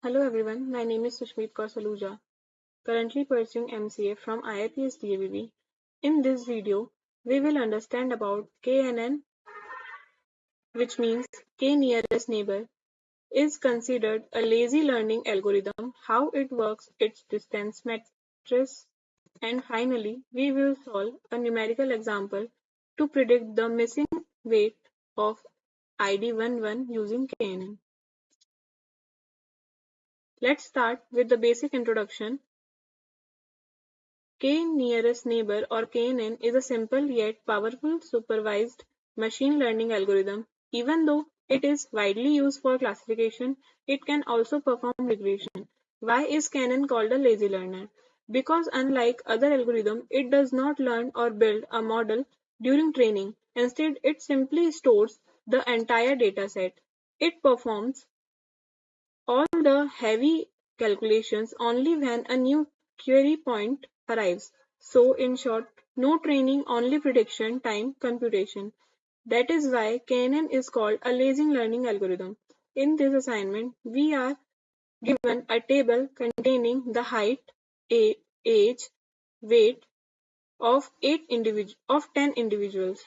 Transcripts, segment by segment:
Hello everyone, my name is Sushmeet Kaur Saluja, currently pursuing MCA from IIPS DAVV. In this video, we will understand about KNN, which means K nearest neighbor, is considered a lazy learning algorithm, how it works, its distance matrix, and finally, we will solve a numerical example to predict the missing weight of ID11 using KNN. Let's start with the basic introduction. K-nearest neighbor or KNN is a simple yet powerful supervised machine learning algorithm. Even though it is widely used for classification, it can also perform regression. Why is KNN called a lazy learner? Because unlike other algorithms, it does not learn or build a model during training. Instead, it simply stores the entire dataset. It performs all the heavy calculations only when a new query point arrives. So, in short, no training, only prediction time computation. That is why KNN is called a lazy learning algorithm. In this assignment, we are given a table containing the height, age, weight of 10 individuals.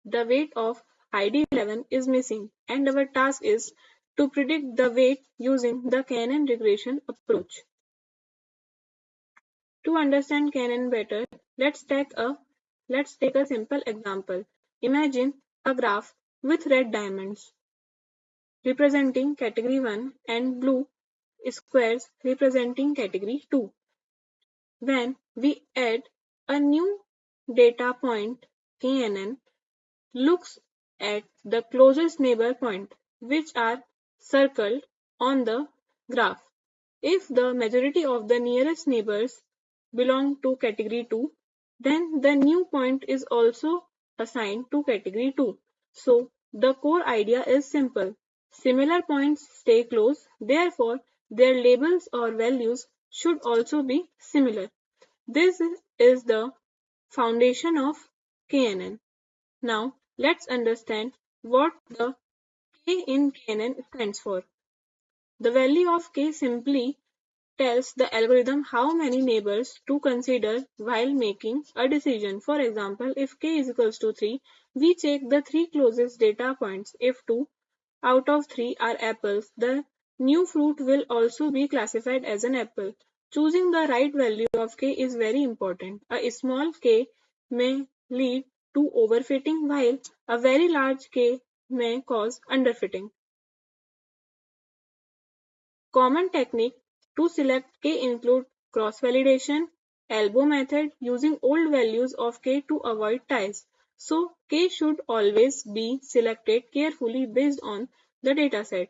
The weight of ID11 is missing, and our task is to predict the weight using the KNN regression approach. To understand KNN better, let's take a simple example. Imagine a graph with red diamonds representing category 1 and blue squares representing category 2. When we add a new data point, KNN looks at the closest neighbor point, which are circled on the graph. If the majority of the nearest neighbors belong to category 2, then the new point is also assigned to category 2. So, the core idea is simple. Similar points stay close, therefore, their labels or values should also be similar. This is the foundation of KNN. Now, let's understand what the K in KNN stands for. The value of K simply tells the algorithm how many neighbors to consider while making a decision. For example, if K is equals to 3, we check the 3 closest data points. If 2 out of 3 are apples, the new fruit will also be classified as an apple. Choosing the right value of K is very important. A small K may lead to overfitting, while a very large K may cause underfitting. Common technique to select K include cross-validation, elbow method using old values of K to avoid ties. So K should always be selected carefully based on the dataset.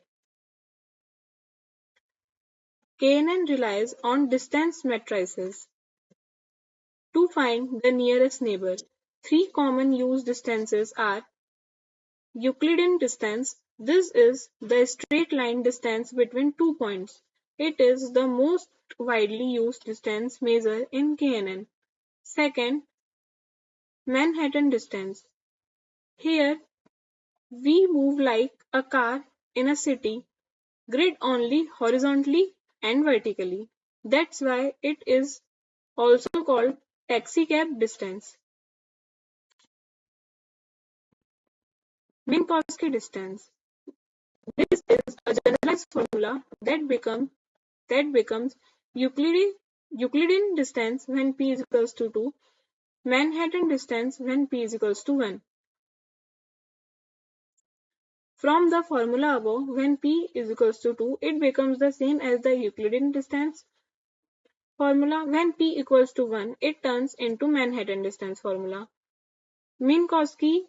KNN relies on distance matrices to find the nearest neighbor. Three common used distances are Euclidean distance. This is the straight line distance between 2 points. It is the most widely used distance measure in KNN. Second, Manhattan distance. Here, we move like a car in a city, grid only horizontally and vertically. That's why it is also called taxicab distance. Minkowski distance. This is a generalized formula that becomes Euclidean distance when p is equals to 2, Manhattan distance when p is equals to 1. From the formula above, when p is equals to 2, it becomes the same as the Euclidean distance formula. When p equals to 1, it turns into Manhattan distance formula. Minkowski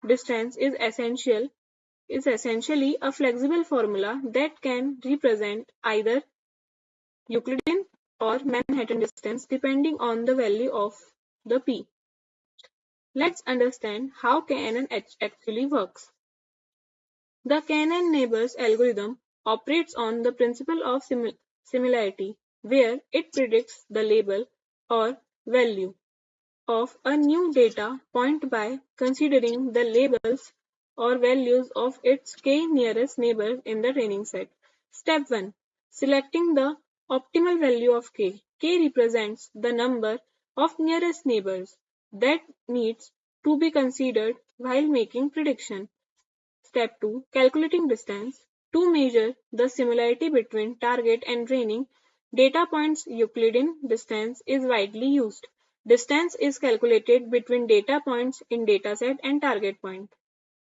distance is essentially a flexible formula that can represent either Euclidean or Manhattan distance depending on the value of the p. Let's understand how KNN actually works. The KNN neighbors algorithm operates on the principle of similarity, where it predicts the label or value of a new data point by considering the labels or values of its k nearest neighbors in the training set. Step 1. Selecting the optimal value of k. K represents the number of nearest neighbors that needs to be considered while making prediction. Step 2. Calculating distance. To measure the similarity between target and training data points, Euclidean distance is widely used. Distance is calculated between data points in dataset and target point.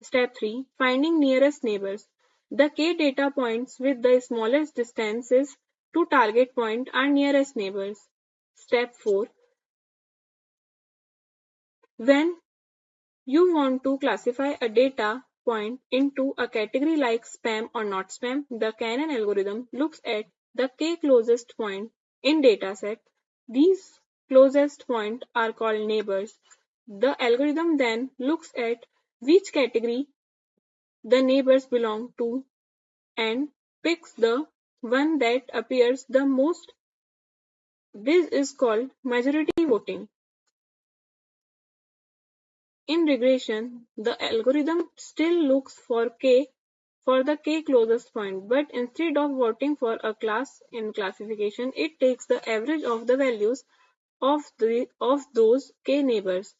Step 3. Finding nearest neighbors. The k data points with the smallest distances to target point are nearest neighbors. Step 4. When you want to classify a data point into a category like spam or not spam, the Cannon algorithm looks at the k closest point in dataset. These closest points are called neighbors. The algorithm then looks at which category the neighbors belong to and picks the one that appears the most. This is called majority voting. In regression, the algorithm still looks for the k closest point, but instead of voting for a class in classification, it takes the average of the values of those k neighbors.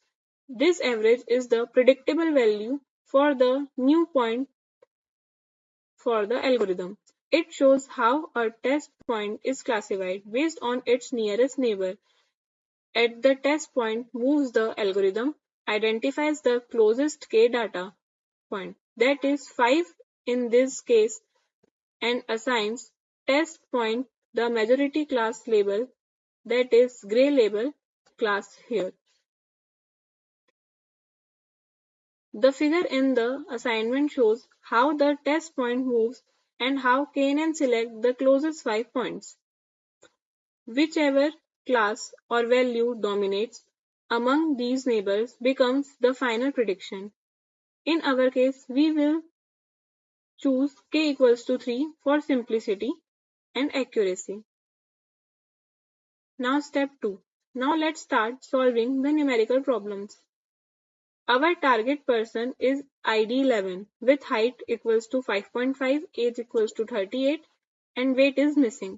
This average is the predictable value for the new point for the algorithm. It shows how a test point is classified based on its nearest neighbor. At the test point moves the algorithm identifies the closest k data point, that is 5 in this case, and assigns test point the majority class label, that is gray label class here. The figure in the assignment shows how the test point moves and how KNN select the closest 5 points. Whichever class or value dominates among these neighbors becomes the final prediction. In our case, we will choose k equals to 3 for simplicity and accuracy. Now step 2. Now let's start solving the numerical problems. Our target person is ID 11 with height equals to 5.5, age equals to 38 and weight is missing.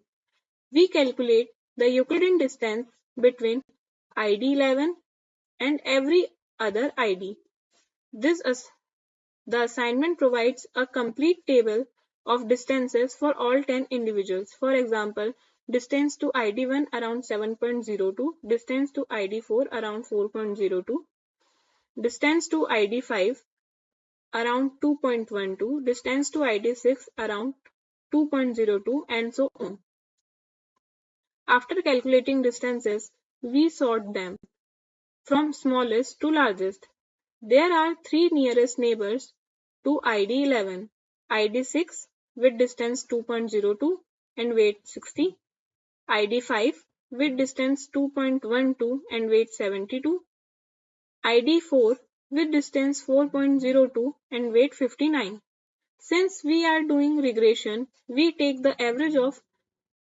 We calculate the Euclidean distance between ID 11 and every other ID. The assignment provides a complete table of distances for all 10 individuals. For example, distance to ID1 around 7.02, distance to ID4 around 4.02, distance to ID5 around 2.12, distance to ID6 around 2.02, and so on. After calculating distances, we sort them from smallest to largest. There are 3 nearest neighbors to ID 11, ID 6 with distance 2.02 and weight 60, ID 5 with distance 2.12 and weight 72, ID 4 with distance 4.02 and weight 59. Since we are doing regression, we take the average of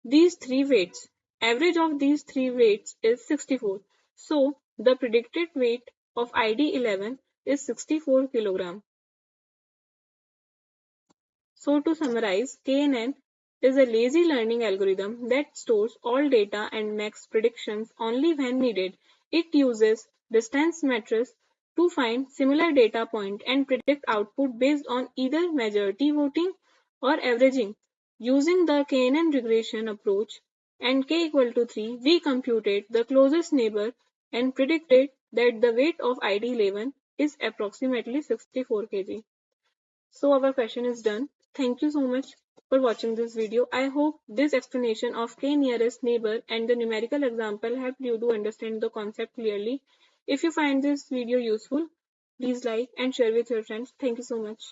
these 3 weights. Average of these 3 weights is 64. So, the predicted weight of ID 11 is 64 kg. So to summarize, KNN is a lazy learning algorithm that stores all data and makes predictions only when needed. It uses distance matrices to find similar data point and predict output based on either majority voting or averaging. Using the KNN regression approach and k equal to 3, we computed the closest neighbor and predicted that the weight of ID 11 is approximately 64 kg. So our question is done. Thank you so much for watching this video. I hope this explanation of k nearest neighbor and the numerical example helped you to understand the concept clearly. If you find this video useful, please like and share with your friends. Thank you so much.